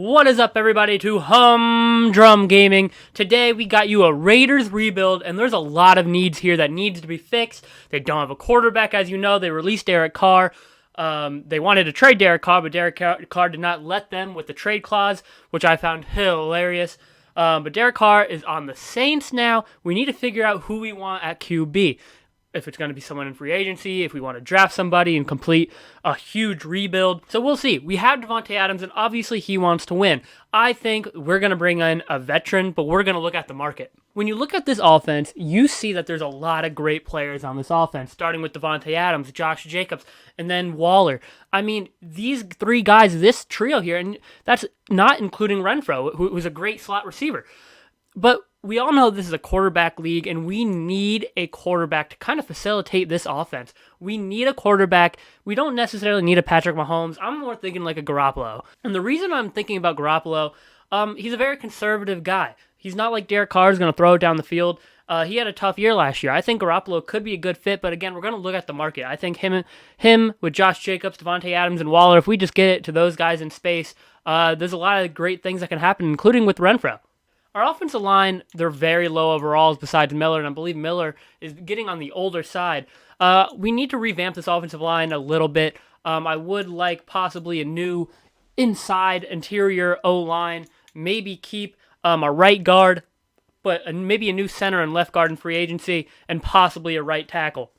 What is up, everybody, to Humdrum Gaming. Today we got you a Raiders rebuild, and there's a lot of needs here that needs to be fixed. They don't have a quarterback, as you know. They released Derek Carr. They wanted to trade Derek Carr, but Derek Carr did not let them with the trade clause, which I found hilarious. But Derek Carr is on the Saints now. We need to figure out who we want at QB. If it's going to be someone in free agency, if we want to draft somebody and complete a huge rebuild. So we'll see. We have Davante Adams, and obviously he wants to win. I think we're going to bring in a veteran, but we're going to look at the market. When you look at this offense, you see that there's a lot of great players on this offense, starting with Davante Adams, Josh Jacobs, and then Waller. I mean, these three guys, this trio here, and that's not including Renfro, who's a great slot receiver. But we all know this is a quarterback league, and we need a quarterback to kind of facilitate this offense. We need a quarterback. We don't necessarily need a Patrick Mahomes. I'm more thinking like a Garoppolo. And the reason I'm thinking about Garoppolo, he's a very conservative guy. He's not like Derek Carr is going to throw it down the field. He had a tough year last year. I think Garoppolo could be a good fit, but again, we're going to look at the market. I think him with Josh Jacobs, Davante Adams, and Waller, if we just get it to those guys in space, there's a lot of great things that can happen, including with Renfro. Our offensive line, they're very low overalls besides Miller, and I believe Miller is getting on the older side. We need to revamp this offensive line a little bit. I would like possibly a new inside interior O-line, maybe keep a right guard, but maybe a new center and left guard in free agency, and possibly a right tackle.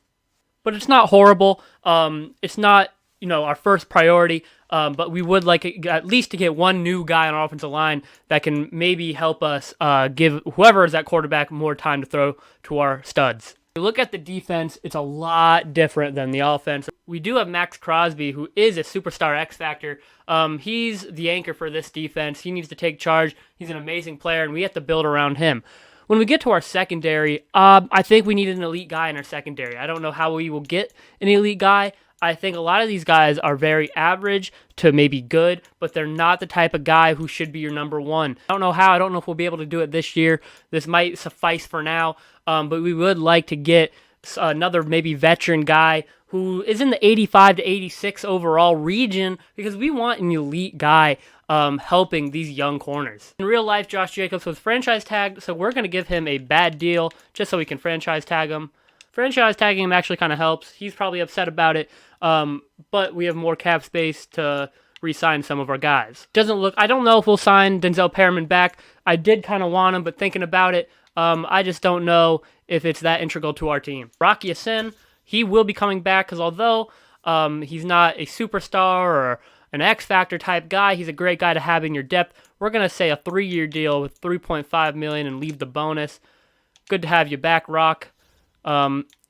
But it's not horrible. It's not our first priority, but we would like at least to get one new guy on our offensive line that can maybe help us give whoever is at quarterback more time to throw to our studs. If you look at the defense, it's a lot different than the offense. We do have Max Crosby, who is a superstar X Factor. He's the anchor for this defense. He needs to take charge. He's an amazing player, and we have to build around him. When we get to our secondary, I think we need an elite guy in our secondary. I don't know how we will get an elite guy. I think a lot of these guys are very average to maybe good, but they're not the type of guy who should be your number one. I don't know how. I don't know if we'll be able to do it this year. This might suffice for now, but we would like to get another maybe veteran guy who is in the 85 to 86 overall region, because we want an elite guy helping these young corners. In real life, Josh Jacobs was franchise tagged, so we're going to give him a bad deal just so we can franchise tag him. Franchise tagging him actually kind of helps. He's probably upset about it, but we have more cap space to re-sign some of our guys. I don't know if we'll sign Denzel Perriman back. I did kind of want him, but thinking about it, I just don't know if it's that integral to our team. Rocky Sin, he will be coming back, because although he's not a superstar or an X-Factor type guy, he's a great guy to have in your depth. We're going to say a 3-year deal with $3.5 million and leave the bonus. Good to have you back, Rock.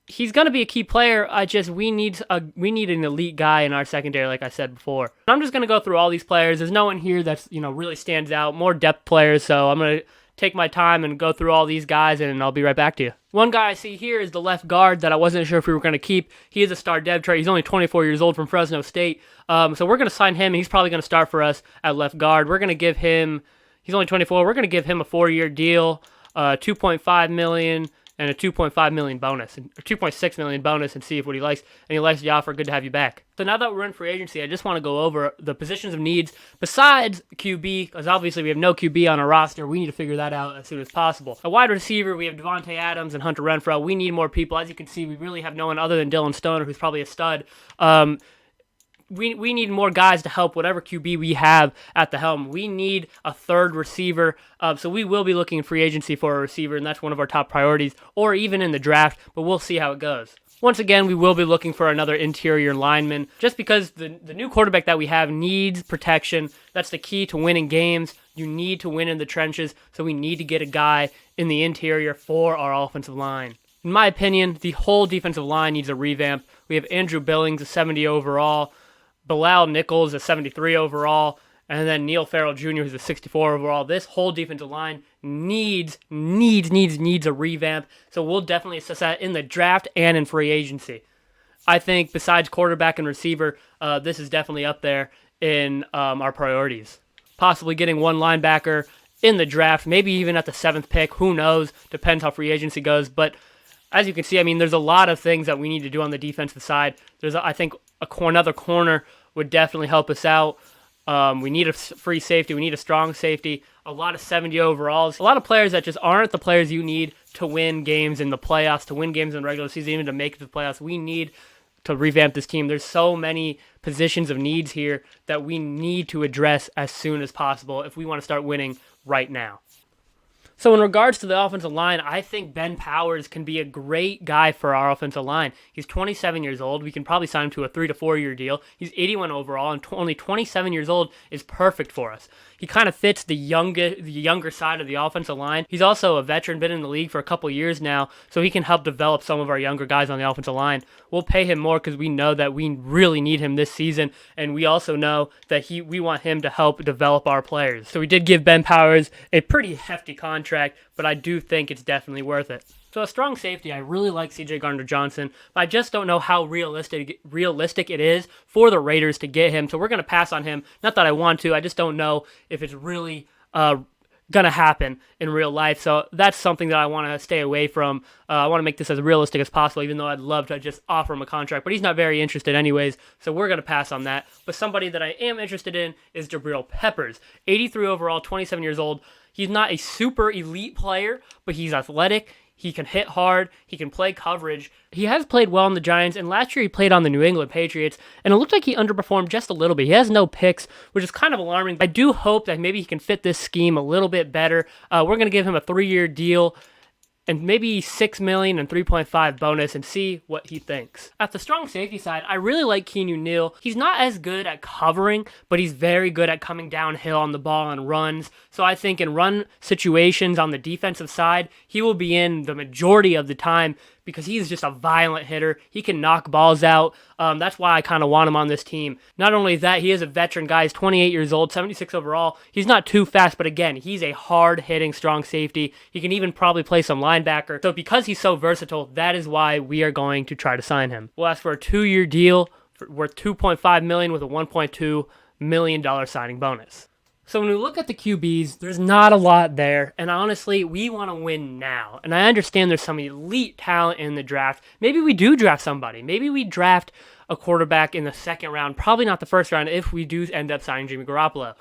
He's going to be a key player. We need an elite guy in our secondary, like I said before. I'm just going to go through all these players. There's no one here that's really stands out. More depth players, so I'm going to take my time and go through all these guys, and I'll be right back to you. One guy I see here is the left guard that I wasn't sure if we were going to keep. He is a star dev trait. He's only 24 years old from Fresno State, so we're going to sign him, and he's probably going to start for us at left guard. We're going to give him. He's only 24. We're going to give him a 4-year deal, $2.5 million. And a $2.5 million bonus, or $2.6 million bonus, and see if what he likes. And he likes the offer. Good to have you back. So now that we're in free agency, I just want to go over the positions of needs besides QB, because obviously we have no QB on our roster. We need to figure that out as soon as possible. A wide receiver, we have Davante Adams and Hunter Renfro. We need more people. As you can see, we really have no one other than Dylan Stoner, who's probably a stud. We need more guys to help whatever QB we have at the helm. We need a third receiver, so we will be looking in free agency for a receiver, and that's one of our top priorities, or even in the draft, but we'll see how it goes. Once again, we will be looking for another interior lineman, just because the new quarterback that we have needs protection. That's the key to winning games. You need to win in the trenches, so we need to get a guy in the interior for our offensive line. In my opinion, the whole defensive line needs a revamp. We have Andrew Billings, a 70 overall, Bilal Nichols, a 73 overall, and then Neil Farrell Jr., who's a 64 overall. This whole defensive line needs a revamp, so we'll definitely assess that in the draft and in free agency. I think besides quarterback and receiver, this is definitely up there in our priorities. Possibly getting one linebacker in the draft, maybe even at the 7th pick. Who knows? Depends how free agency goes, but as you can see, there's a lot of things that we need to do on the defensive side. I think another corner would definitely help us out. We need a free safety. We need a strong safety. A lot of 70 overalls. A lot of players that just aren't the players you need to win games in the playoffs, to win games in the regular season, even to make it to the playoffs. We need to revamp this team. There's so many positions of needs here that we need to address as soon as possible if we want to start winning right now. So in regards to the offensive line, I think Ben Powers can be a great guy for our offensive line. He's 27 years old. We can probably sign him to a 3 to 4 year deal. He's 81 overall, and only 27 years old is perfect for us. He kind of fits the younger side of the offensive line. He's also a veteran, been in the league for a couple years now, so he can help develop some of our younger guys on the offensive line. We'll pay him more because we know that we really need him this season, and we also know that we want him to help develop our players. So we did give Ben Powers a pretty hefty contract, but I do think it's definitely worth it. So a strong safety, I really like C.J. Gardner-Johnson, but I just don't know how realistic it is for the Raiders to get him. So we're going to pass on him. Not that I want to, I just don't know if it's really going to happen in real life. So that's something that I want to stay away from. I want to make this as realistic as possible, even though I'd love to just offer him a contract. But he's not very interested anyways, so we're going to pass on that. But somebody that I am interested in is Jabril Peppers. 83 overall, 27 years old. He's not a super elite player, but he's athletic. He can hit hard. He can play coverage. He has played well on the Giants, and last year he played on the New England Patriots, and it looked like he underperformed just a little bit. He has no picks, which is kind of alarming. I do hope that maybe he can fit this scheme a little bit better. We're going to give him a 3-year deal and maybe $6 million and 3.5 bonus and see what he thinks. At the strong safety side, I really like Keanu Neal. He's not as good at covering, but he's very good at coming downhill on the ball on runs. So I think in run situations on the defensive side, he will be in the majority of the time because he's just a violent hitter. He can knock balls out. That's why I kind of want him on this team. Not only that, he is a veteran guy. He's 28 years old, 76 overall. He's not too fast, but again, he's a hard-hitting strong safety. He can even probably play some linebacker. So because he's so versatile, that is why we are going to try to sign him. We'll ask for a 2-year deal worth $2.5 million with a $1.2 million signing bonus. So when we look at the QBs, there's not a lot there, and honestly, we want to win now. And I understand there's some elite talent in the draft. Maybe we do draft somebody. Maybe we draft a quarterback in the second round, probably not the first round if we do end up signing Jimmy Garoppolo.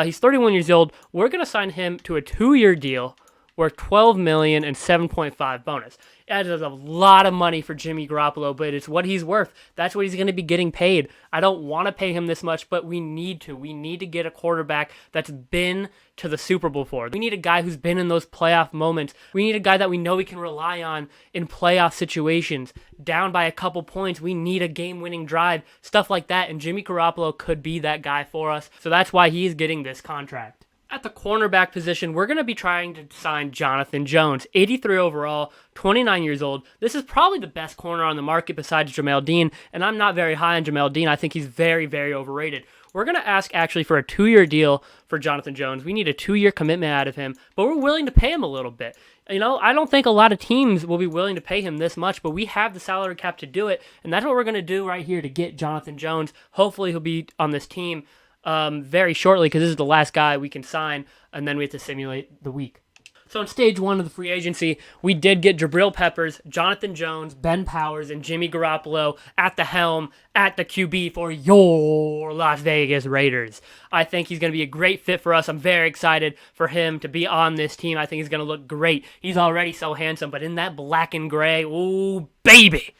He's 31 years old. We're going to sign him to a 2-year deal worth $12 million and 7.5 bonus. That is a lot of money for Jimmy Garoppolo, but it's what he's worth. That's what he's going to be getting paid. I don't want to pay him this much, but we need to. We need to get a quarterback that's been to the Super Bowl before. We need a guy who's been in those playoff moments. We need a guy that we know we can rely on in playoff situations. Down by a couple points, we need a game-winning drive, stuff like that, and Jimmy Garoppolo could be that guy for us. So that's why he's getting this contract. At the cornerback position, we're going to be trying to sign Jonathan Jones, 83 overall, 29 years old. This is probably the best corner on the market besides Jamel Dean, and I'm not very high on Jamel Dean. I think he's very, very overrated. We're going to ask actually for a 2-year deal for Jonathan Jones. We need a 2-year commitment out of him, but we're willing to pay him a little bit. You know, I don't think a lot of teams will be willing to pay him this much, but we have the salary cap to do it, and that's what we're going to do right here to get Jonathan Jones. Hopefully he'll be on this team very shortly because this is the last guy we can sign, and then we have to simulate the week. So in stage 1 of the free agency, we did get Jabril Peppers, Jonathan Jones, Ben Powers, and Jimmy Garoppolo at the helm, at the QB for your Las Vegas Raiders. I think he's going to be a great fit for us. I'm very excited for him to be on this team. I think he's going to look great. He's already so handsome, but in that black and gray, ooh, baby!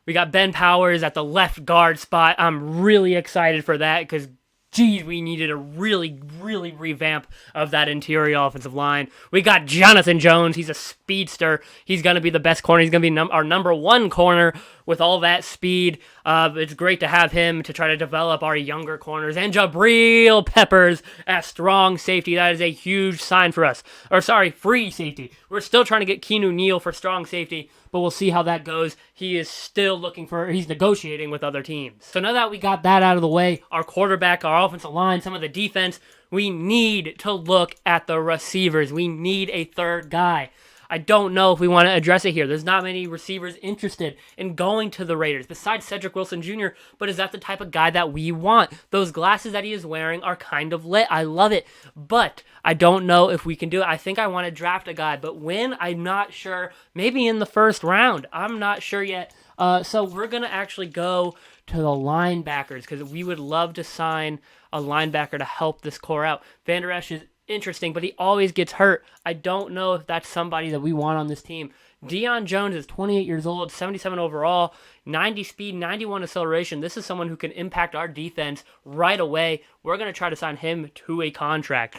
We got Ben Powers at the left guard spot. I'm really excited for that because geez, we needed a really, really revamp of that interior offensive line. We got Jonathan Jones. He's a speedster. He's going to be the best corner. He's going to be our number 1 corner with all that speed. It's great to have him to try to develop our younger corners. And Jabril Peppers at strong safety. That is a huge sign for us. Free safety. We're still trying to get Keanu Neal for strong safety, but we'll see how that goes. He is still he's negotiating with other teams. So now that we got that out of the way, our quarterback, our offensive line, some of the defense, we need to look at the receivers. We need a third guy. I don't know if we want to address it here. There's not many receivers interested in going to the Raiders besides Cedric Wilson Jr., but is that the type of guy that we want? Those glasses that he is wearing are kind of lit. I love it, but I don't know if we can do it. I think I want to draft a guy, but when, I'm not sure. Maybe in the first round. I'm not sure yet. So we're going to actually go to the linebackers because we would love to sign a linebacker to help this core out. Van Der Esch is interesting, but he always gets hurt. I don't know if that's somebody that we want on this team. Deion Jones is 28 years old, 77 overall, 90 speed, 91 acceleration. This is someone who can impact our defense right away. We're going to try to sign him to a contract.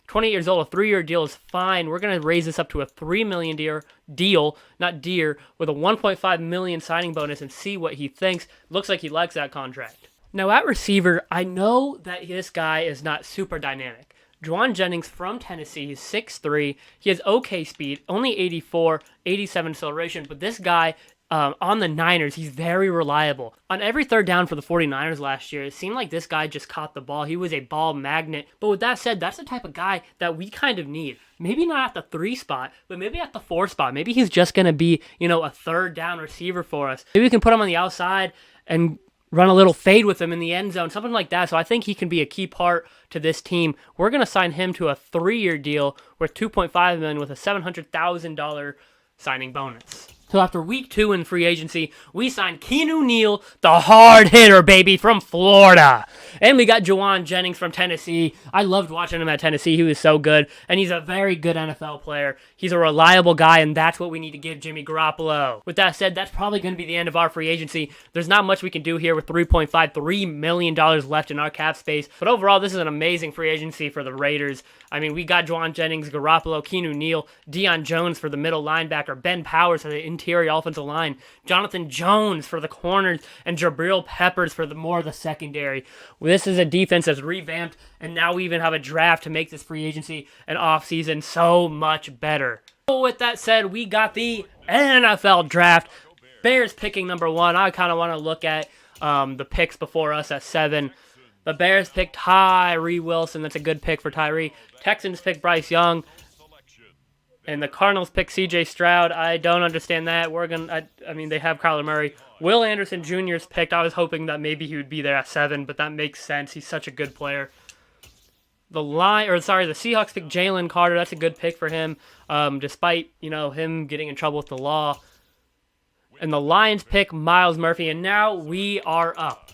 28 years old, a 3-year deal is fine. We're going to raise this up to a $3 million deal, not deer, with a $1.5 million signing bonus and see what he thinks. Looks like he likes that contract. Now at receiver, I know that this guy is not super dynamic. Jauan Jennings from Tennessee, he's 6'3", he has okay speed, only 84, 87 acceleration, but this guy on the Niners, he's very reliable. On every third down for the 49ers last year, it seemed like this guy just caught the ball. He was a ball magnet. But with that said, that's the type of guy that we kind of need. Maybe not at the 3 spot, but maybe at the 4 spot. Maybe he's just going to be, a third down receiver for us. Maybe we can put him on the outside and run a little fade with him in the end zone, something like that. So I think he can be a key part to this team. We're going to sign him to a 3-year deal worth $2.5 million with a $700,000 signing bonus. So after week 2 in free agency, we signed Keanu Neal, the hard hitter, baby, from Florida. And we got Jauan Jennings from Tennessee. I loved watching him at Tennessee. He was so good. And he's a very good NFL player. He's a reliable guy, and that's what we need to give Jimmy Garoppolo. With that said, that's probably going to be the end of our free agency. There's not much we can do here with $3 million left in our cap space. But overall, this is an amazing free agency for the Raiders. I mean, we got Jauan Jennings, Garoppolo, Keanu Neal, Deion Jones for the middle linebacker, Ben Powers for the interior offensive line, Jonathan Jones for the corners, and Jabril Peppers for the secondary. This is a defense that's revamped, and now we even have a draft to make this free agency and offseason so much better. So with that said, we got the NFL draft. Bears picking number 1. I kind of want to look at the picks before us at 7. The Bears picked Tyree Wilson. That's a good pick for Tyree. Texans picked Bryce Young. And the Cardinals picked C.J. Stroud. I don't understand that. I mean, they have Kyler Murray. Will Anderson Jr. is picked. I was hoping that maybe he would be there at 7, but that makes sense. He's such a good player. The Seahawks picked Jalen Carter. That's a good pick for him, despite, him getting in trouble with the law. And the Lions pick Myles Murphy. And now we are up.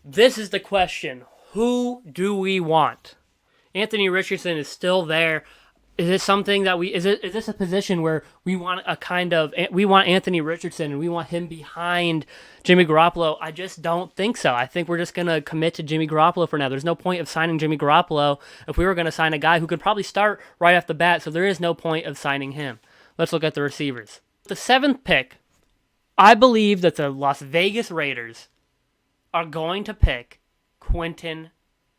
This is the question. Who do we want? Anthony Richardson is still there. Is this something that is this a position where we want we want Anthony Richardson and we want him behind Jimmy Garoppolo? I just don't think so. I think we're just going to commit to Jimmy Garoppolo for now. There's no point of signing Jimmy Garoppolo if we were going to sign a guy who could probably start right off the bat, so there is no point of signing him. Let's look at the receivers. The 7th pick, I believe that the Las Vegas Raiders are going to pick Quentin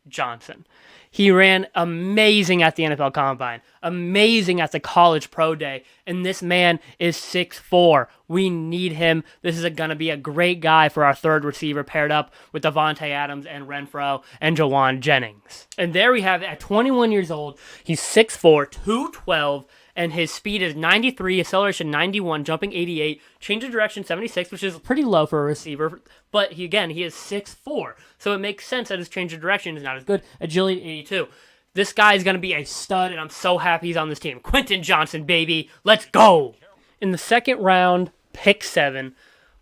Johnson. He ran amazing at the NFL Combine, amazing at the College Pro Day, and this man is 6'4". We need him. This is going to be a great guy for our 3rd receiver paired up with Davante Adams and Renfrow and Jauan Jennings. And there we have it. At 21 years old, he's 6'4", 212, and his speed is 93, acceleration 91, jumping 88, change of direction 76, which is pretty low for a receiver, but he is 6'4", so it makes sense that his change of direction is not as good. Agility 82. This guy is going to be a stud, and I'm so happy he's on this team. Quentin Johnson, baby, let's go! In the 2nd round, pick 7,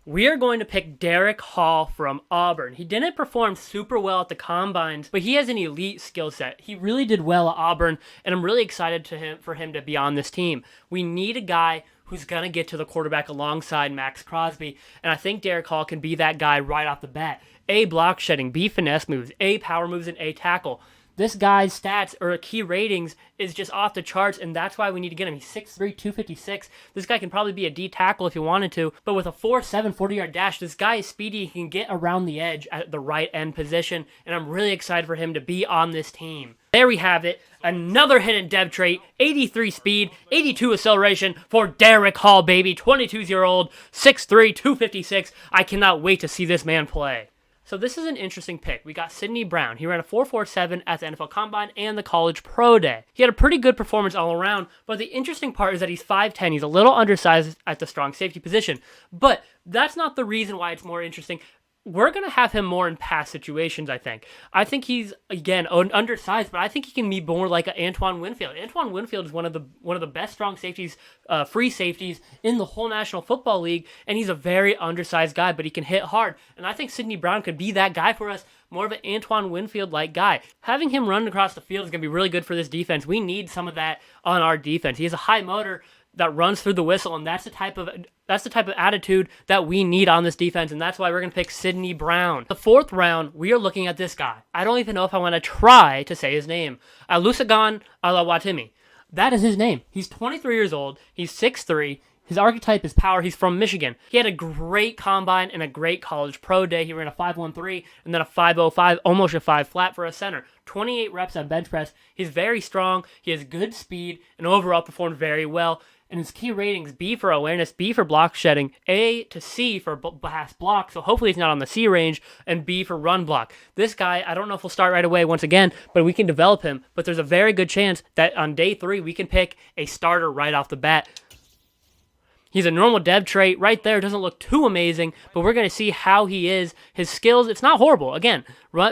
we are going to pick Derek Hall from Auburn. He didn't perform super well at the Combines, but he has an elite skill set. He really did well at Auburn, and I'm really excited for him to be on this team. We need a guy who's going to get to the quarterback alongside Max Crosby, and I think Derek Hall can be that guy right off the bat. A, block shedding, B, finesse moves, A, power moves, and A, tackle. This guy's stats or key ratings is just off the charts, and that's why we need to get him. He's 6'3", 256. This guy can probably be a D tackle if you wanted to, but with a 4.7 40-yard dash, this guy is speedy. He can get around the edge at the right end position, and I'm really excited for him to be on this team. There we have it. Another hidden depth trait, 83 speed, 82 acceleration for Derek Hall, baby. 22-year-old, 6'3", 256. I cannot wait to see this man play. So this is an interesting pick. We got Sidney Brown. He ran a 4.47 at the NFL Combine and the College Pro Day. He had a pretty good performance all around, but the interesting part is that he's 5'10". He's a little undersized at the strong safety position. But that's not the reason why it's more interesting. we're going to have him more in pass situations, I think. I think he's, again, undersized, but I think he can be more like an Antoine Winfield. Antoine Winfield is one of the best strong safeties, free safeties in the whole National Football League, and he's a very undersized guy, but he can hit hard. And I think Sidney Brown could be that guy for us, more of an Antoine Winfield-like guy. Having him run across the field is going to be really good for this defense. We need some of that on our defense. He has a high motor that runs through the whistle, and that's the type of attitude that we need on this defense, and that's why we're going to pick Sidney Brown. The 4th round, we are looking at this guy. I don't even know if I want to try to say his name. Alusagan Alawatimi. That is his name. He's 23 years old. He's 6'3". His archetype is power. He's from Michigan. He had a great combine and a great college pro day. He ran a 5.13 and then a 5.05, almost a 5 flat for a center. 28 reps on bench press. He's very strong. He has good speed and overall performed very well. And his key ratings, B for awareness, B for block shedding, A to C for pass block, so hopefully he's not on the C range, and B for run block. This guy, I don't know if we'll start right away once again, but we can develop him. But there's a very good chance that on day 3 we can pick a starter right off the bat. He's a normal dev trait right there. Doesn't look too amazing, but we're going to see how he is. His skills, it's not horrible. Again,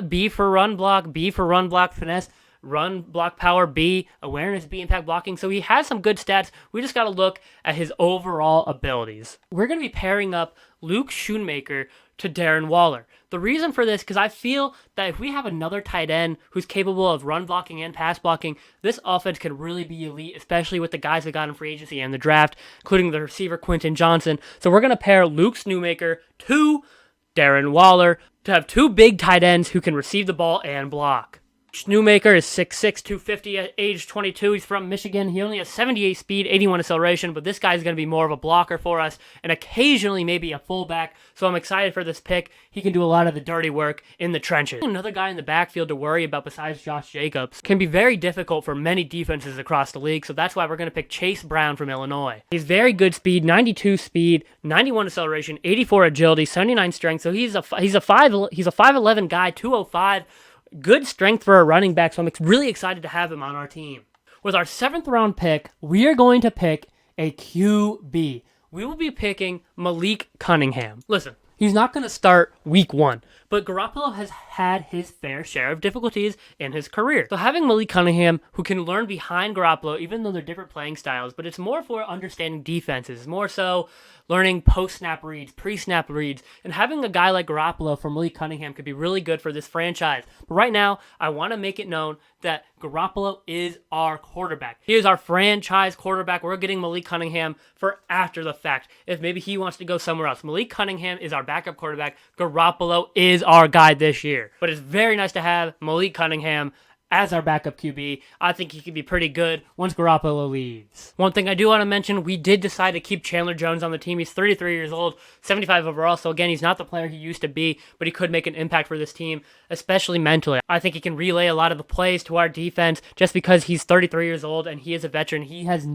B for run block, B for run block finesse, run block power B, awareness B, impact blocking. So he has some good stats. We just got to look at his overall abilities. We're going to be pairing up Luke Schoonmaker to Darren Waller. The reason for this, because I feel that if we have another tight end who's capable of run blocking and pass blocking, this offense could really be elite, especially with the guys we got in free agency and the draft, including the receiver Quentin Johnson. So we're going to pair Luke Schoonmaker to Darren Waller to have 2 big tight ends who can receive the ball and block. Schoonmaker is 6'6", 250 at age 22. He's from Michigan. He only has 78 speed, 81 acceleration, but this guy's going to be more of a blocker for us and occasionally maybe a fullback, so I'm excited for this pick. He can do a lot of the dirty work in the trenches. Another guy in the backfield to worry about besides Josh Jacobs can be very difficult for many defenses across the league, so that's why we're going to pick Chase Brown from Illinois. He's very good speed, 92 speed, 91 acceleration, 84 agility, 79 strength, so he's a 5'11 guy, 205. Good strength for a running back, so I'm really excited to have him on our team. With our 7th round pick, we are going to pick a QB. We will be picking Malik Cunningham. Listen, he's not going to start week 1, but Garoppolo has had his fair share of difficulties in his career. So having Malik Cunningham, who can learn behind Garoppolo, even though they're different playing styles, but it's more for understanding defenses, more so learning post-snap reads, pre-snap reads, and having a guy like Garoppolo for Malik Cunningham could be really good for this franchise. But right now, I want to make it known that Garoppolo is our quarterback. He is our franchise quarterback. We're getting Malik Cunningham for after the fact, if maybe he wants to go somewhere else. Malik Cunningham is our backup quarterback. Garoppolo is our guy this year. But it's very nice to have Malik Cunningham as our backup QB. I think he could be pretty good once Garoppolo leaves. One thing I do want to mention, we did decide to keep Chandler Jones on the team. He's 33 years old, 75 overall, so again, he's not the player he used to be, but he could make an impact for this team, especially mentally. I think he can relay a lot of the plays to our defense just because he's 33 years old and he is a veteran. He has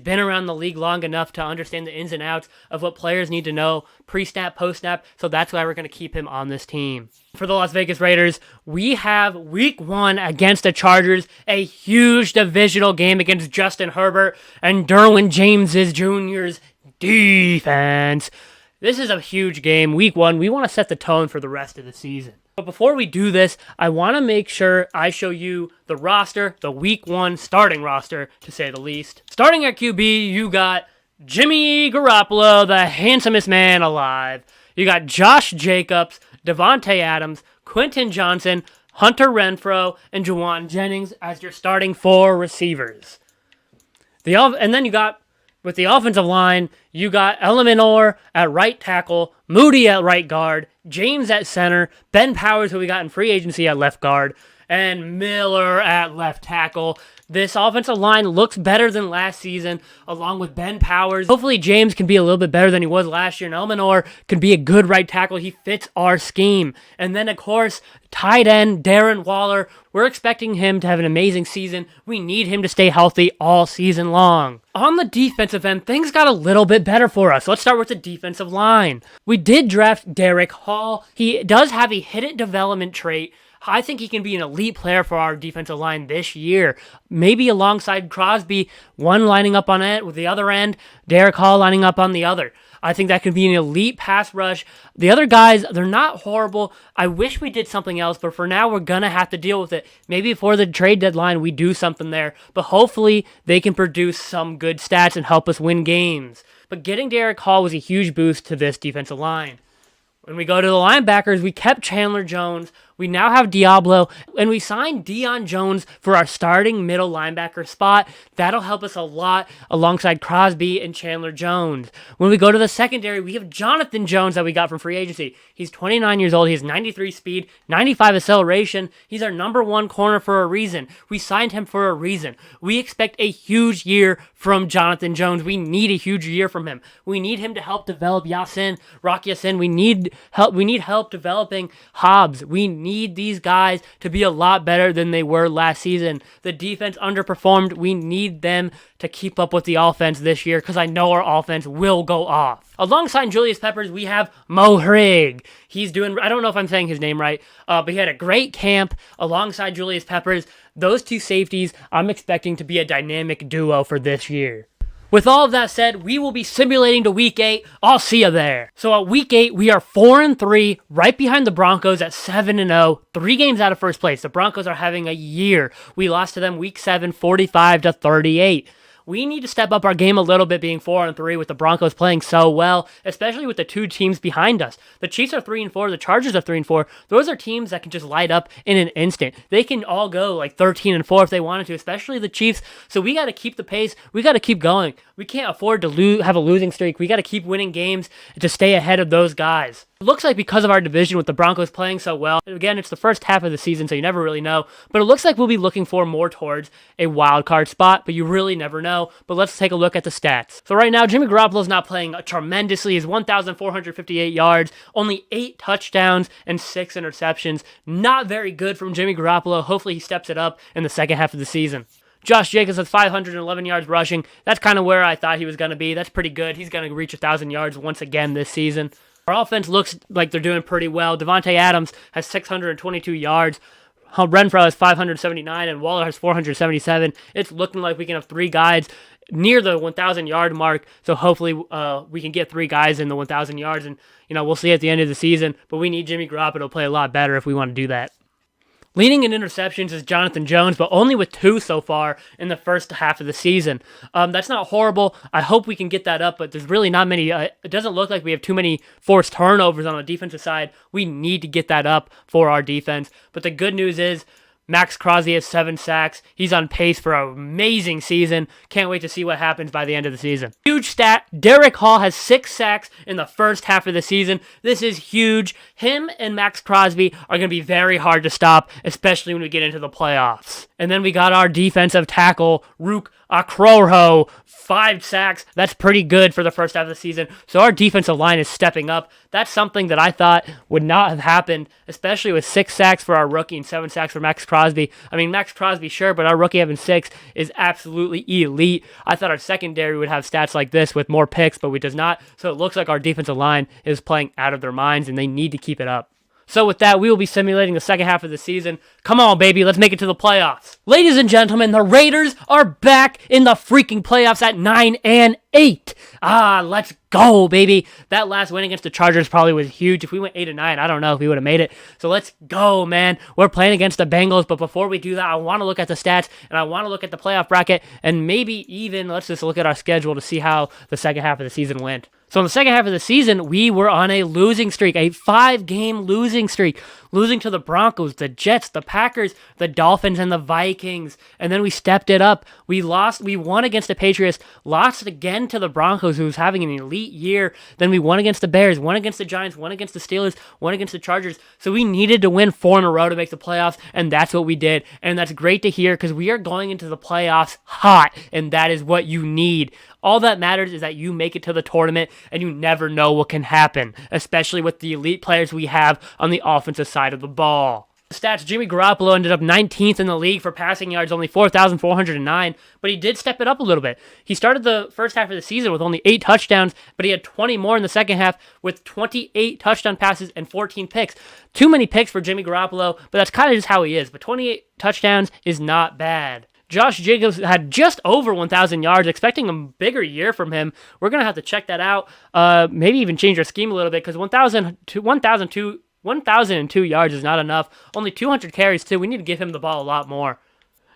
been around the league long enough to understand the ins and outs of what players need to know pre-snap, post-snap, so that's why we're going to keep him on this team. For the Las Vegas Raiders, we have week 1 against the Chargers, a huge divisional game against Justin Herbert and Derwin James Jr.'s defense. This is a huge game. Week 1, we want to set the tone for the rest of the season. But before we do this, I want to make sure I show you the roster, the week 1 starting roster, to say the least. Starting at QB, you got Jimmy Garoppolo, the handsomest man alive. You got Josh Jacobs, Devontae Adams, Quentin Johnson, Hunter Renfrow, and Juwan Jennings as your starting 4 receivers. And then you got, with the offensive line, you got Eleanor at right tackle, Moody at right guard, James at center, Ben Powers, who we got in free agency, at left guard, and Miller at left tackle. This offensive line looks better than last season, along with Ben Powers. Hopefully James can be a little bit better than he was last year, and Eleanor can be a good right tackle. He fits our scheme. And then, of course, tight end Darren Waller. We're expecting him to have an amazing season. We need him to stay healthy all season long. On the defensive end, things got a little bit better for us. Let's start with the defensive line. We did draft Derek Hall. He does have a hit it development trait. I think he can be an elite player for our defensive line this year. Maybe alongside Crosby, one lining up on it with the other end, Derek Hall lining up on the other. I think that could be an elite pass rush. The other guys, they're not horrible. I wish we did something else, but for now, we're going to have to deal with it. Maybe before the trade deadline, we do something there, but hopefully they can produce some good stats and help us win games. But getting Derek Hall was a huge boost to this defensive line. When we go to the linebackers, we kept Chandler Jones. We now have Diablo, and we signed Deion Jones for our starting middle linebacker spot. That'll help us a lot alongside Crosby and Chandler Jones. When we go to the secondary, we have Jonathan Jones that we got from free agency. He's 29 years old. He has 93 speed, 95 acceleration. He's our number one corner for a reason. We signed him for a reason. We expect a huge year from Jonathan Jones. We need a huge year from him. We need him to help develop Rock Ya-Sin. We need help developing Hobbs. We need these guys to be a lot better than they were last season. The defense underperformed. We need them to keep up with the offense this year because I know our offense will go off. Alongside Julius Peppers, we have Mo Hrigg. He's doing, I don't know if I'm saying his name right, but he had a great camp alongside Julius Peppers. Those two safeties, I'm expecting to be a dynamic duo for this year. With all of that said, we will be simulating to Week 8. I'll see you there. So at Week 8, we are 4-3, right behind the Broncos at 7-0, 3 games out of first place. The Broncos are having a year. We lost to them Week 7, 45-38. We need to step up our game a little bit being 4-3 with the Broncos playing so well, especially with the two teams behind us. The Chiefs are 3-4, the Chargers are 3-4. Those are teams that can just light up in an instant. They can all go like 13-4 if they wanted to, especially the Chiefs. So we got to keep the pace. We got to keep going. We can't afford to have a losing streak. We got to keep winning games to stay ahead of those guys. It looks like because of our division with the Broncos playing so well, again, it's the first half of the season, so you never really know, but it looks like we'll be looking for more towards a wild card spot, but you really never know. But let's take a look at the stats. So right now, Jimmy Garoppolo's not playing tremendously. He's 1,458 yards, only 8 touchdowns, and 6 interceptions. Not very good from Jimmy Garoppolo. Hopefully he steps it up in the second half of the season. Josh Jacobs with 511 yards rushing. That's kind of where I thought he was going to be. That's pretty good. He's going to reach 1,000 yards once again this season. Our offense looks like they're doing pretty well. Devontae Adams has 622 yards. Renfrow has 579, and Waller has 477. It's looking like we can have 3 guys near the 1,000-yard mark, so hopefully we can get 3 guys in the 1,000 yards, and we'll see at the end of the season, but we need Jimmy Garoppolo to play a lot better if we want to do that. Leading in interceptions is Jonathan Jones, but only with 2 so far in the first half of the season. That's not horrible. I hope we can get that up, but there's really not many. It doesn't look like we have too many forced turnovers on the defensive side. We need to get that up for our defense. But the good news is Max Crosby has 7 sacks. He's on pace for an amazing season. Can't wait to see what happens by the end of the season. Huge stat. Derek Hall has 6 sacks in the first half of the season. This is huge. Him and Max Crosby are going to be very hard to stop, especially when we get into the playoffs. And then we got our defensive tackle, Rook Akroho, 5 sacks. That's pretty good for the first half of the season. So our defensive line is stepping up. That's something that I thought would not have happened, especially with 6 sacks for our rookie and 7 sacks for Max Crosby. I mean, Max Crosby, sure, but our rookie having 6 is absolutely elite. I thought our secondary would have stats like this with more picks, but it does not. So it looks like our defensive line is playing out of their minds, and they need to keep it up. So with that, we will be simulating the second half of the season. Come on, baby, let's make it to the playoffs. Ladies and gentlemen, the Raiders are back in the freaking playoffs at 9-8. Let's go, baby. That last win against the Chargers probably was huge. If we went 8-9, I don't know if we would have made it. So let's go, man. We're playing against the Bengals, but before we do that, I want to look at the stats, and I want to look at the playoff bracket, and maybe even let's just look at our schedule to see how the second half of the season went. So in the second half of the season, we were on a losing streak, a 5-game losing streak, losing to the Broncos, the Jets, the Packers, the Dolphins, and the Vikings. And then we stepped it up. We won against the Patriots, lost again to the Broncos, who was having an elite year. Then we won against the Bears, won against the Giants, won against the Steelers, won against the Chargers. So we needed to win 4 in a row to make the playoffs, and that's what we did. And that's great to hear because we are going into the playoffs hot, and that is what you need. All that matters is that you make it to the tournament, and you never know what can happen, especially with the elite players we have on the offensive side of the ball. Stats, Jimmy Garoppolo ended up 19th in the league for passing yards, only 4,409, but he did step it up a little bit. He started the first half of the season with only 8 touchdowns, but he had 20 more in the second half with 28 touchdown passes and 14 picks. Too many picks for Jimmy Garoppolo, but that's kind of just how he is. But 28 touchdowns is not bad. Josh Jacobs had just over 1,000 yards, expecting a bigger year from him. We're going to have to check that out. Maybe even change our scheme a little bit because 1,002 yards is not enough. Only 200 carries, too. We need to give him the ball a lot more.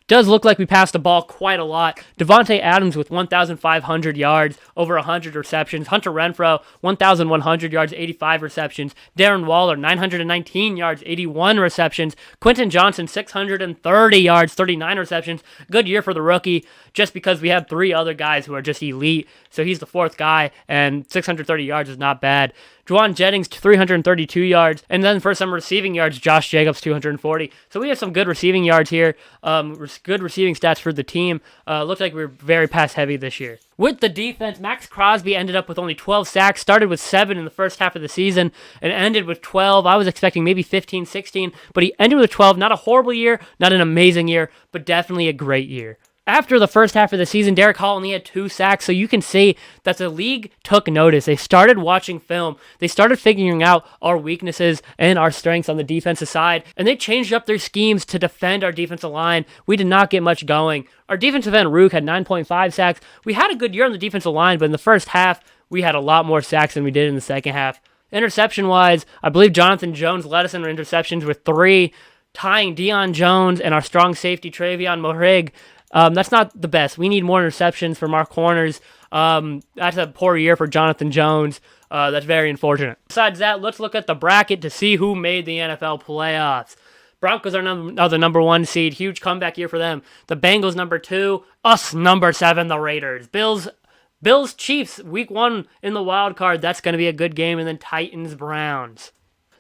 Does look like we passed the ball quite a lot. Devontae Adams with 1,500 yards, over 100 receptions. Hunter Renfrow, 1,100 yards, 85 receptions. Darren Waller, 919 yards, 81 receptions. Quentin Johnson, 630 yards, 39 receptions. Good year for the rookie, just because we have 3 other guys who are just elite. So he's the 4th guy, and 630 yards is not bad. Juwan Jennings, 332 yards. And then for some receiving yards, Josh Jacobs, 240. So we have some good receiving yards here. Good receiving stats for the team. Looks like we're very pass-heavy this year. With the defense, Max Crosby ended up with only 12 sacks, started with 7 in the first half of the season, and ended with 12. I was expecting maybe 15, 16, but he ended with 12. Not a horrible year, not an amazing year, but definitely a great year. After the first half of the season, Derek Hall only had 2 sacks, so you can see that the league took notice. They started watching film. They started figuring out our weaknesses and our strengths on the defensive side, and they changed up their schemes to defend our defensive line. We did not get much going. Our defensive end, Rook, had 9.5 sacks. We had a good year on the defensive line, but in the first half, we had a lot more sacks than we did in the second half. Interception-wise, I believe Jonathan Jones led us in interceptions with 3, tying Deion Jones and our strong safety, Travion Mohrig. That's not the best. We need more interceptions from our corners. That's a poor year for Jonathan Jones. That's very unfortunate. Besides that, let's look at the bracket to see who made the NFL playoffs. Broncos are the number 1 seed. Huge comeback year for them. The Bengals number 2. Us number 7, the Raiders. Bills, Chiefs, week 1 in the wild card. That's going to be a good game. And then Titans, Browns.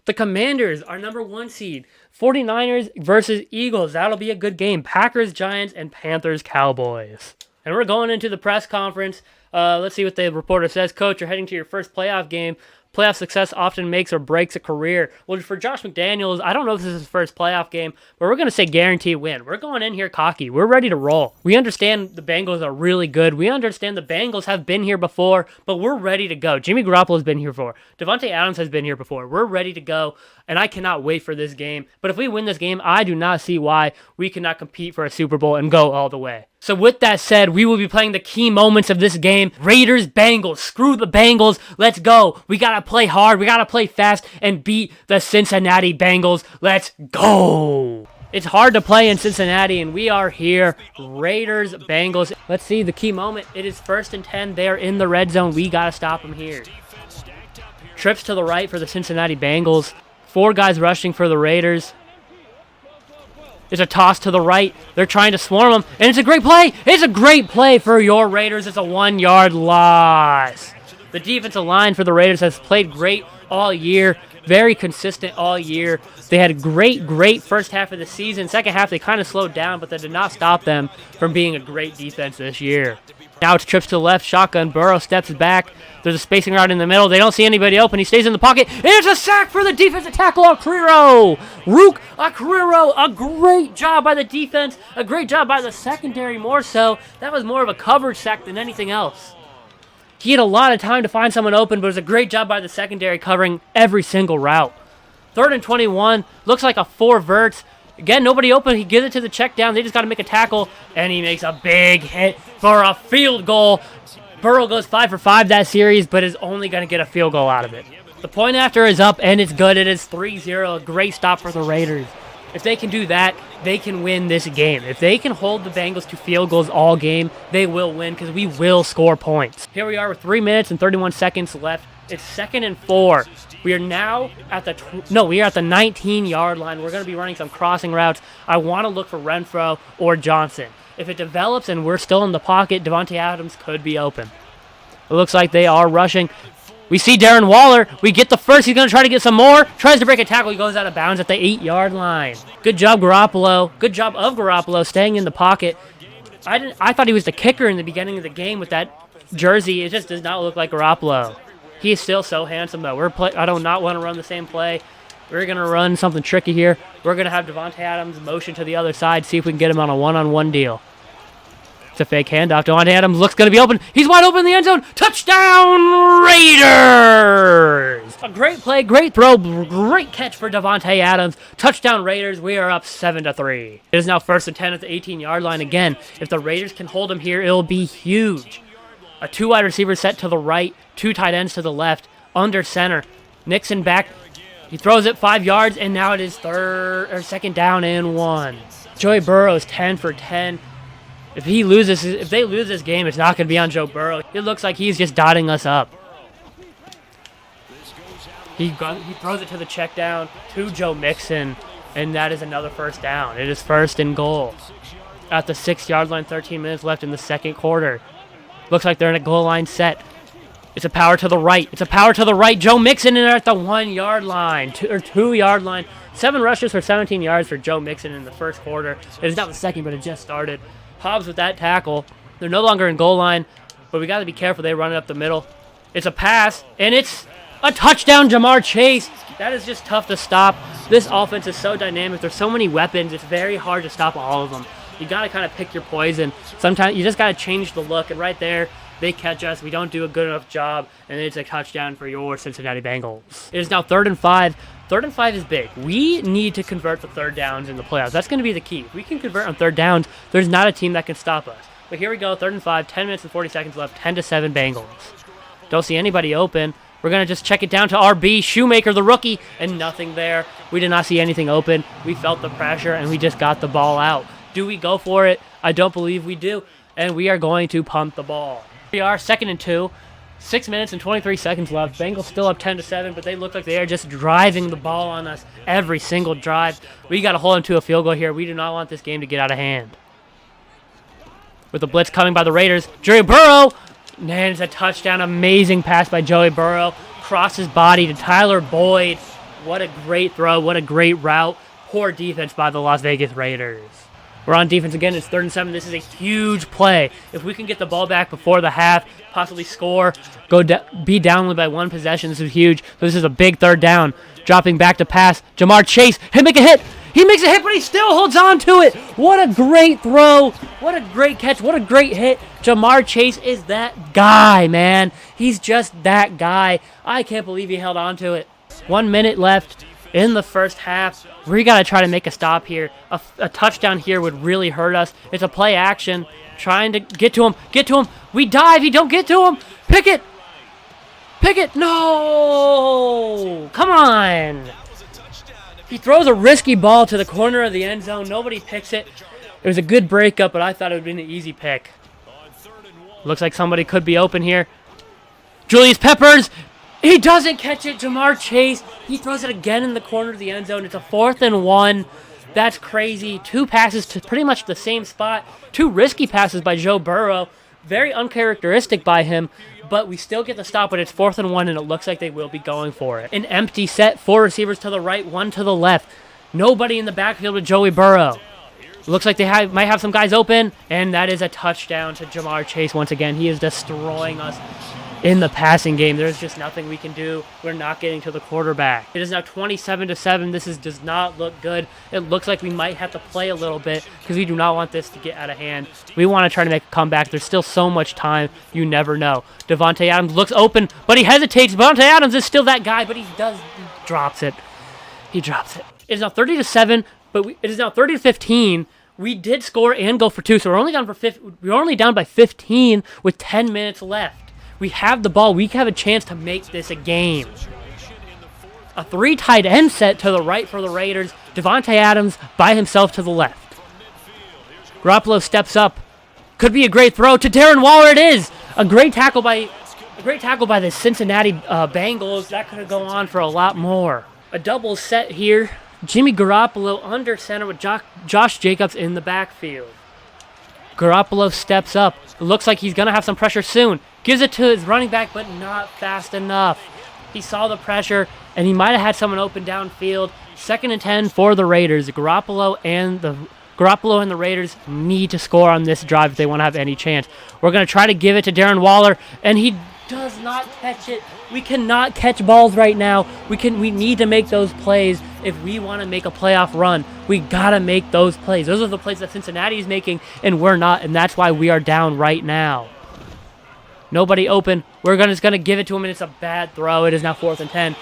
The Commanders are number 1 seed. 49ers versus Eagles. That'll be a good game. Packers, Giants, and Panthers, Cowboys. And we're going into the press conference. Let's see what the reporter says. Coach, you're heading to your first playoff game. Playoff success often makes or breaks a career. Well, for Josh McDaniels, I don't know if this is his first playoff game, but we're going to say guarantee win. We're going in here cocky. We're ready to roll. We understand the Bengals are really good. We understand the Bengals have been here before, but we're ready to go. Jimmy Garoppolo has been here before. Devontae Adams has been here before. We're ready to go, and I cannot wait for this game. But if we win this game, I do not see why we cannot compete for a Super Bowl and go all the way. So with that said, we will be playing the key moments of this game. Raiders, Bengals. Screw the Bengals. Let's go. We got to play hard. We got to play fast and beat the Cincinnati Bengals. Let's go. It's hard to play in Cincinnati, and we are here. Raiders, Bengals. Let's see the key moment. It is 1st and 10. They're in the red zone. We got to stop them here. Trips to the right for the Cincinnati Bengals. 4 guys rushing for the Raiders. There's a toss to the right. They're trying to swarm them, and it's a great play. It's a great play for your Raiders. It's a 1-yard loss. The defensive line for the Raiders has played great all year, very consistent all year. They had a great first half of the season. Second half, they kind of slowed down, but that did not stop them from being a great defense this year. Now it's trips to the left, shotgun. Burrow steps back. There's a spacing route in the middle. They don't see anybody open. He stays in the pocket. And it's a sack for the defensive tackle, Akriro. Rook Akriro, a great job by the defense. A great job by the secondary more so. That was more of a coverage sack than anything else. He had a lot of time to find someone open, but it was a great job by the secondary covering every single route. 3rd and 21. Looks like a 4 verts. Again, nobody open. He gives it to the check down. They just got to make a tackle, and he makes a big hit for a field goal. Burrow goes 5 for 5 that series, but is only going to get a field goal out of it. The point after is up, and it's good. It is 3-0. A great stop for the Raiders. If they can do that, they can win this game. If they can hold the Bengals to field goals all game, they will win because we will score points. Here we are with 3 minutes and 31 seconds left. It's 2nd and 4. We are now at the 19-yard line. We're going to be running some crossing routes. I want to look for Renfrow or Johnson. If it develops and we're still in the pocket, Devontae Adams could be open. It looks like they are rushing. We see Darren Waller. We get the first. He's going to try to get some more. Tries to break a tackle. He goes out of bounds at the 8-yard line. Good job, Garoppolo. Good job of Garoppolo staying in the pocket. I thought he was the kicker in the beginning of the game with that jersey. It just does not look like Garoppolo. He is still so handsome, though. I do not want to run the same play. We're going to run something tricky here. We're going to have Devontae Adams motion to the other side, see if we can get him on a one-on-one deal. It's a fake handoff. Davante Adams looks going to be open. He's wide open in the end zone. Touchdown, Raiders! A great play, great throw, great catch for Davante Adams. Touchdown, Raiders. We are up 7-3. It is now 1st and 10 at the 18-yard line again. If the Raiders can hold him here, it'll be huge. A 2 wide receiver set to the right, 2 tight ends to the left, under center. Nixon back. He throws it 5 yards, and now it is 2nd down and 1. Joey Burrow is 10 for 10. If they lose this game, it's not going to be on Joe Burrow. It looks like he's just dotting us up. He throws it to the check down to Joe Mixon, and that is another 1st down. It is 1st and goal. At the 6-yard line, 13 minutes left in the 2nd quarter. Looks like they're in a goal line set. It's a power to the right. It's a power to the right. Joe Mixon in at the 1-yard line, 2-yard line. 7 rushes for 17 yards for Joe Mixon in the 1st quarter. It is not the 2nd, but it just started. Hobbs with that tackle. They're no longer in goal line, but we got to be careful. They run it up the middle. It's a pass, and it's a touchdown, Jamar Chase. That is just tough to stop. This offense is so dynamic. There's so many weapons. It's very hard to stop all of them. You got to kind of pick your poison. Sometimes you just got to change the look, and right there, they catch us. We don't do a good enough job, and it's a touchdown for your Cincinnati Bengals. It is now 3rd and 5. 3rd and 5 is big. We need to convert the 3rd downs in the playoffs. That's going to be the key. If we can convert on 3rd downs, there's not a team that can stop us. But here we go, 3rd and 5, 10 minutes and 40 seconds left, 10-7 Bengals. Don't see anybody open. We're going to just check it down to RB, Shoemaker, the rookie, and nothing there. We did not see anything open. We felt the pressure, and we just got the ball out. Do we go for it? I don't believe we do, and we are going to punt the ball. We are 2nd and 2. 6 minutes and 23 seconds left. Bengals still up 10-7, but they look like they are just driving the ball on us every single drive. We got to hold them to a field goal here. We do not want this game to get out of hand. With the blitz coming by the Raiders, Joey Burrow, man, it's a touchdown. Amazing pass by Joey Burrow. Cross his body to Tyler Boyd. What a great throw. What a great route. Poor defense by the Las Vegas Raiders. We're on defense again. It's 3rd and 7. This is a huge play. If we can get the ball back before the half, possibly score, be down only by 1 possession, this is huge. So this is a big 3rd down. Dropping back to pass. Jamar Chase. He'll make a hit. He makes a hit, but he still holds on to it. What a great throw. What a great catch. What a great hit. Jamar Chase is that guy, man. He's just that guy. I can't believe he held on to it. 1 minute left in the 1st half. We got to try to make a stop here. A touchdown here would really hurt us. It's a play action. Trying to get to him. Get to him. We dive. He don't get to him. Pick it. Pick it. No. Come on. He throws a risky ball to the corner of the end zone. Nobody picks it. It was a good breakup, but I thought it would be an easy pick. Looks like somebody could be open here. Julius Peppers. He doesn't catch it. Jamar Chase. He throws it again in the corner of the end zone. It's a 4th and 1. That's crazy. 2 passes to pretty much the same spot. 2 risky passes by Joe Burrow. Very uncharacteristic by him, but we still get the stop, but it's 4th and 1, and it looks like they will be going for it. An empty set, 4 receivers to the right, 1 to the left. Nobody in the backfield with Joey Burrow. Looks like they might have some guys open, and that is a touchdown to Jamar Chase once again. He is destroying us in the passing game. There's just nothing we can do. We're not getting to the quarterback. It is now 27-7. This does not look good. It looks like we might have to play a little bit because we do not want this to get out of hand. We want to try to make a comeback. There's still so much time. You never know. Davante Adams looks open, but he hesitates. Davante Adams is still that guy, but he drops it. He drops it. It is now 30-7, but it is now 30-15. We did score and go for 2, so we're only down by 15 with 10 minutes left. We have the ball. We have a chance to make this a game. A 3 tight end set to the right for the Raiders. Davante Adams by himself to the left. Garoppolo steps up. Could be a great throw to Darren Waller. It is a great tackle by the Cincinnati Bengals. That could have gone on for a lot more. A double set here. Jimmy Garoppolo under center with Josh Jacobs in the backfield. Garoppolo steps up. It looks like he's going to have some pressure soon. Gives it to his running back, but not fast enough. He saw the pressure, and he might have had someone open downfield. 2nd and 10 for the Raiders. Garoppolo and the Raiders need to score on this drive if they want to have any chance. We're going to try to give it to Darren Waller, and he does not catch it. We cannot catch balls right now. We need to make those plays. If we want to make a playoff run, we got to make those plays. Those are the plays that Cincinnati is making, and we're not, and that's why we are down right now. Nobody open. We're just going to give it to him, and it's a bad throw. It is now 4th and 10.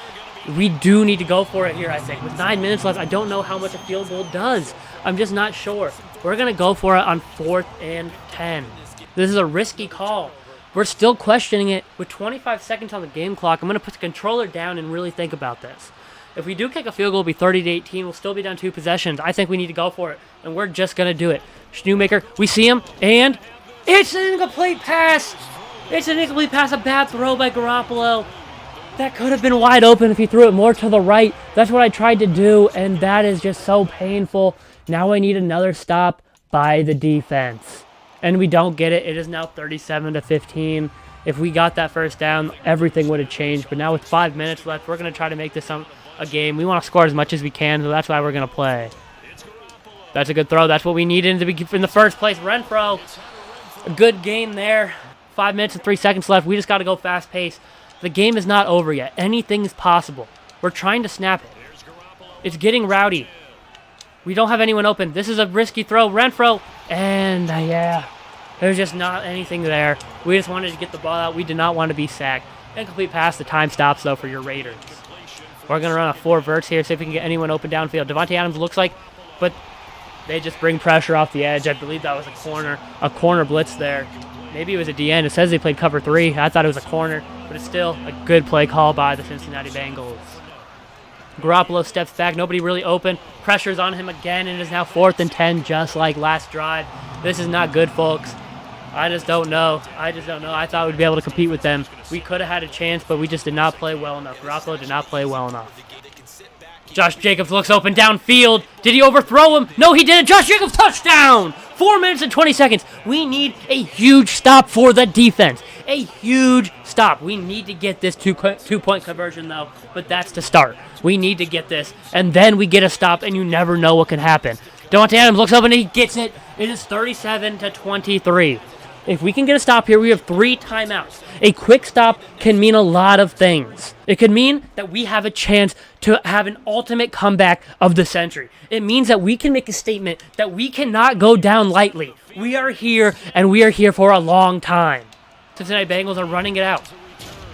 We do need to go for it here, I think. With 9 minutes left, I don't know how much a field goal does. I'm just not sure. We're going to go for it on 4th and 10. This is a risky call. We're still questioning it. With 25 seconds on the game clock, I'm going to put the controller down and really think about this. If we do kick a field goal, it'll be 30-18. We'll still be down 2 possessions. I think we need to go for it, and we're just going to do it. Shoemaker, we see him, and it's an incomplete pass. It's an incomplete pass, a bad throw by Garoppolo. That could have been wide open if he threw it more to the right. That's what I tried to do, and that is just so painful. Now I need another stop by the defense. And we don't get it. It is now 37-15. If we got that first down, everything would have changed. But now with 5 minutes left, we're going to try to make this a game. We want to score as much as we can, so that's why we're going to play. That's a good throw. That's what we needed in the first place. Renfro, a good gain there. 5 minutes and 3 seconds left. We just got to go fast pace. The game is not over yet. Anything is possible. We're trying to snap it. It's getting rowdy. We don't have anyone open. This is a risky throw. Renfro. And, yeah, there's just not anything there. We just wanted to get the ball out. We did not want to be sacked. Incomplete pass. The time stops, though, for your Raiders. We're going to run a 4 verts here, see if we can get anyone open downfield. Devontae Adams looks like, but they just bring pressure off the edge. I believe that was a corner blitz there. Maybe it was a DN. It says they played cover 3. I thought it was a corner, but it's still a good play call by the Cincinnati Bengals. Garoppolo steps back. Nobody really open. Pressure's on him again, and it is now 4th and 10, just like last drive. This is not good, folks. I just don't know. I thought we'd be able to compete with them. We could have had a chance, but we just did not play well enough. Garoppolo did not play well enough. Josh Jacobs looks open downfield. Did he overthrow him? No, he didn't. Josh Jacobs, touchdown! 4 minutes and 20 seconds. We need a huge stop for the defense. A huge stop. We need to get this two-point conversion, though, but that's the start. We need to get this, and then we get a stop, and you never know what can happen. Devontae Adams looks open, and he gets it. It is 37-23. If we can get a stop here, we have 3 timeouts. A quick stop can mean a lot of things. It could mean that we have a chance to have an ultimate comeback of the century. It means that we can make a statement that we cannot go down lightly. We are here, and we are here for a long time. Cincinnati Bengals are running it out.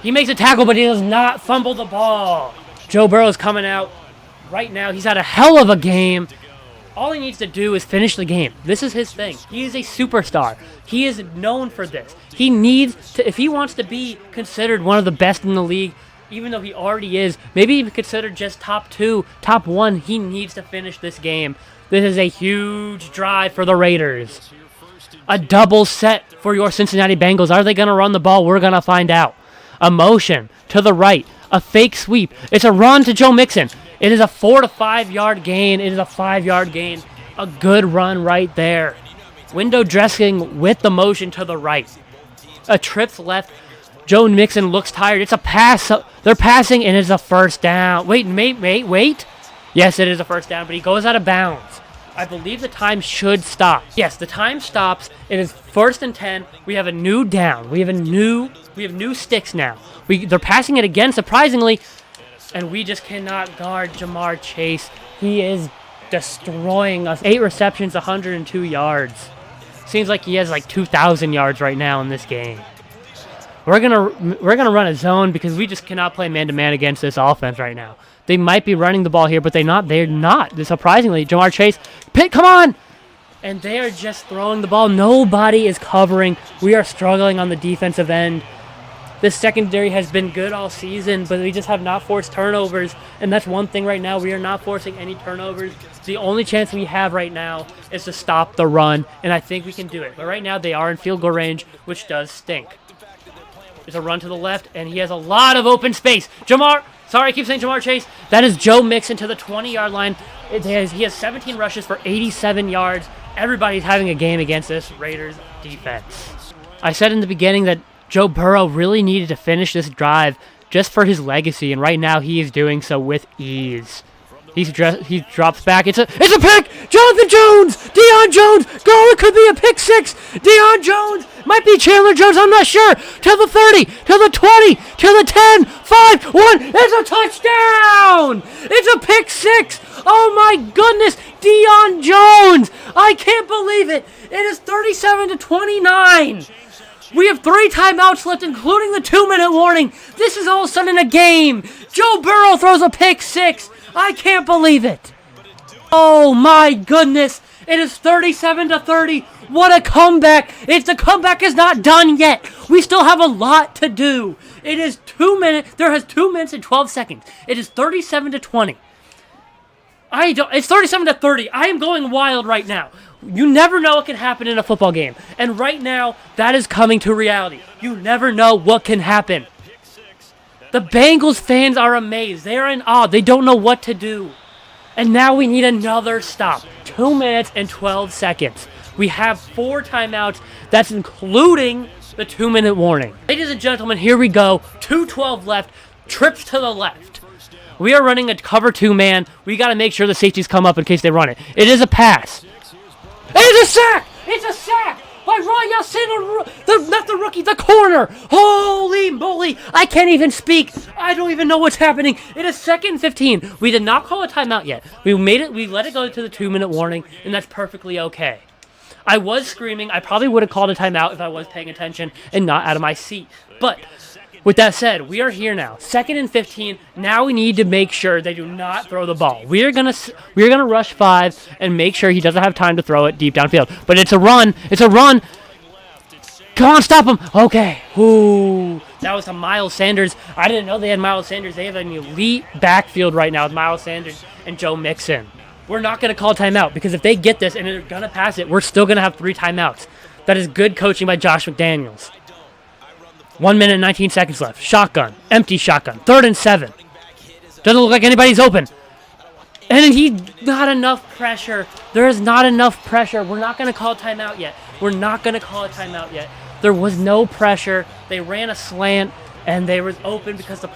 He makes a tackle, but he does not fumble the ball. Joe Burrow's coming out right now. He's had a hell of a game. All he needs to do is finish the game. This is his thing. He is a superstar. He is known for this. He needs to, if he wants to be considered one of the best in the league, even though he already is, maybe even considered just top 2, top 1, he needs to finish this game. This is a huge drive for the Raiders. A double set for your Cincinnati Bengals. Are they going to run the ball? We're going to find out. A motion to the right. A fake sweep. It's a run to Joe Mixon. It is a 4 to 5 yard gain. It is a 5-yard gain. A good run right there. Window dressing with the motion to the right. A trips left. Joe Mixon looks tired. It's a pass. They're passing, and it's a first down. Wait. Yes, it is a first down, but he goes out of bounds. I believe the time should stop. Yes, the time stops. It is 1st and 10. We have a new down. We have new sticks now. They're passing it again, surprisingly, and we just cannot guard Jamar Chase. He is destroying us. 8 receptions, 102 yards. Seems like he has like 2,000 yards right now in this game. We're gonna run a zone because we just cannot play man-to-man against this offense right now. They might be running the ball here, but they're not. Surprisingly, Jamar Chase, come on! And they are just throwing the ball. Nobody is covering. We are struggling on the defensive end. This secondary has been good all season, but we just have not forced turnovers. And that's one thing right now. We are not forcing any turnovers. The only chance we have right now is to stop the run, and I think we can do it. But right now, they are in field goal range, which does stink. There's a run to the left, and he has a lot of open space. I keep saying Jamar Chase. That is Joe Mixon to the 20-yard line. He has 17 rushes for 87 yards. Everybody's having a game against this Raiders defense. I said in the beginning that Joe Burrow really needed to finish this drive just for his legacy, and right now he is doing so with ease. He drops back. It's a pick. Jonathan Jones. Deion Jones. Go. It could be a pick six. Deion Jones. Might be Chandler Jones. I'm not sure. To the 30. To the 20. To the 10. 5. 1. It's a touchdown. It's a pick six. Oh my goodness. Deion Jones. I can't believe it. It is 37-29. We have 3 timeouts left, including the 2-minute warning. This is all of a sudden a game. Joe Burrow throws a pick six. I can't believe it. Oh my goodness. It is 37-30. What a comeback. The comeback is not done yet. We still have a lot to do. It is 2 minutes. There has 2 minutes and 12 seconds. It is 37-20. It's 37-30. I am going wild right now. You never know what can happen in a football game. And right now, that is coming to reality. You never know what can happen. The Bengals fans are amazed. They are in awe. They don't know what to do. And now we need another stop. 2 minutes and 12 seconds. We have 4 timeouts. That's including the 2-minute warning. Ladies and gentlemen, here we go. 2:12 left. Trips to the left. We are running a cover 2 man. We got to make sure the safeties come up in case they run it. It is a pass. It's a sack! It's a sack by Ryan Yasin, not the rookie, the corner. Holy moly! I can't even speak. I don't even know what's happening. It is 2nd and 15. We did not call a timeout yet. We let it go to the 2-minute warning, and that's perfectly okay. I was screaming. I probably would have called a timeout if I was paying attention and not out of my seat. But with that said, we are here now. 2nd and 15. Now we need to make sure they do not throw the ball. We're gonna rush 5 and make sure he doesn't have time to throw it deep downfield. But it's a run. It's a run. Come on, stop him. Okay. Ooh, that was a Miles Sanders. I didn't know they had Miles Sanders. They have an elite backfield right now with Miles Sanders and Joe Mixon. We're not gonna call timeout because if they get this and they're gonna pass it, we're still gonna have 3 timeouts. That is good coaching by Josh McDaniels. 1 minute and 19 seconds left. Shotgun. Empty shotgun. 3rd and 7. Doesn't look like anybody's open. And not enough pressure. There is not enough pressure. We're not going to call a timeout yet. We're not going to call a timeout yet. There was no pressure. They ran a slant, and they were open because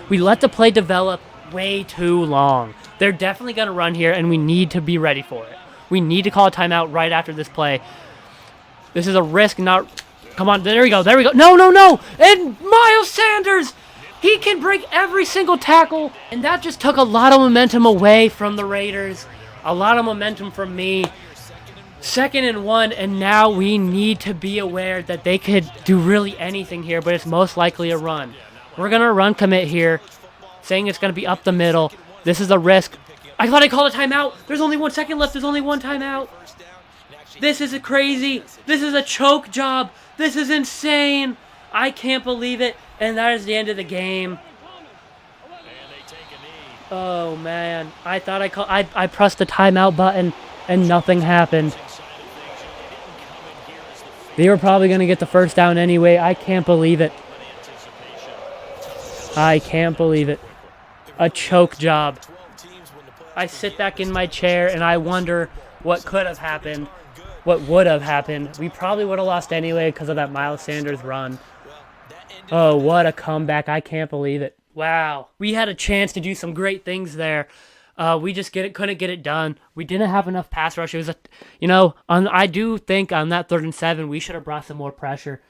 we let the play develop way too long. They're definitely going to run here, and we need to be ready for it. We need to call a timeout right after this play. This is a risk, not... Come on, there we go, there we go. No! And Miles Sanders! He can break every single tackle. And that just took a lot of momentum away from the Raiders. A lot of momentum from me. 2nd and 1, and now we need to be aware that they could do really anything here, but it's most likely a run. We're going to run commit here, saying it's going to be up the middle. This is a risk. I thought I called a timeout. There's only 1 second left. There's only 1 timeout. This is crazy. This is a choke job. This is insane. I can't believe it. And that is the end of the game. Oh, man. I thought I pressed the timeout button and nothing happened. They were probably going to get the first down anyway. I can't believe it. I can't believe it. A choke job. I sit back in my chair and I wonder what could have happened. What would have happened. We probably would have lost anyway because of that Miles Sanders run. Oh, what a comeback. I can't believe it. Wow. We had a chance to do some great things there. We just couldn't get it done. We didn't have enough pass rush. It was I do think on that 3rd and 7, we should have brought some more pressure.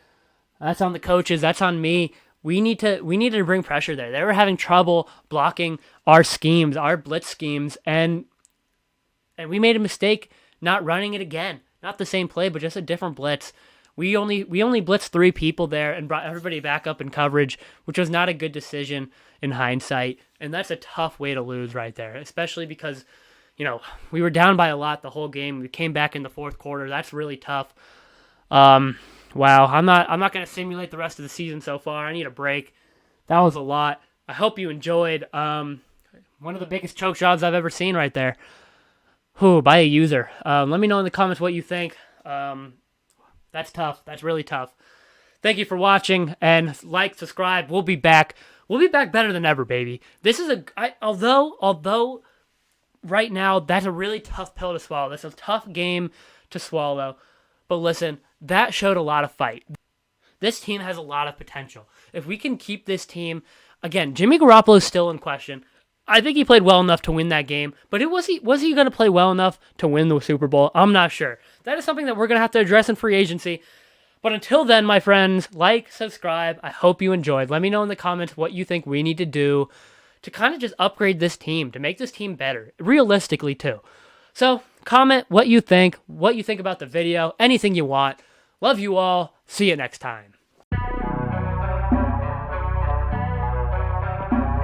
That's on the coaches. That's on me. We needed to bring pressure there. They were having trouble blocking our schemes, our blitz schemes, and we made a mistake not running it again. Not the same play, but just a different blitz. We only blitzed 3 people there and brought everybody back up in coverage, which was not a good decision in hindsight. And that's a tough way to lose right there, especially because, we were down by a lot the whole game. We came back in the 4th quarter. That's really tough. Wow, I'm not going to simulate the rest of the season so far. I need a break. That was a lot. I hope you enjoyed. One of the biggest choke jobs I've ever seen right there. By a user. Let me know in the comments what you think. That's tough. That's really tough. Thank you for watching, and subscribe. We'll be back. We'll be back better than ever, baby. This is although right now that's a really tough pill to swallow. That's a tough game to swallow. But listen, that showed a lot of fight. This team has a lot of potential. If we can keep this team, again, Jimmy Garoppolo is still in question. I think he played well enough to win that game, but was he going to play well enough to win the Super Bowl? I'm not sure. That is something that we're going to have to address in free agency. But until then, my friends, like, subscribe. I hope you enjoyed. Let me know in the comments what you think we need to do to kind of just upgrade this team, to make this team better, realistically too. So comment what you think about the video, anything you want. Love you all. See you next time.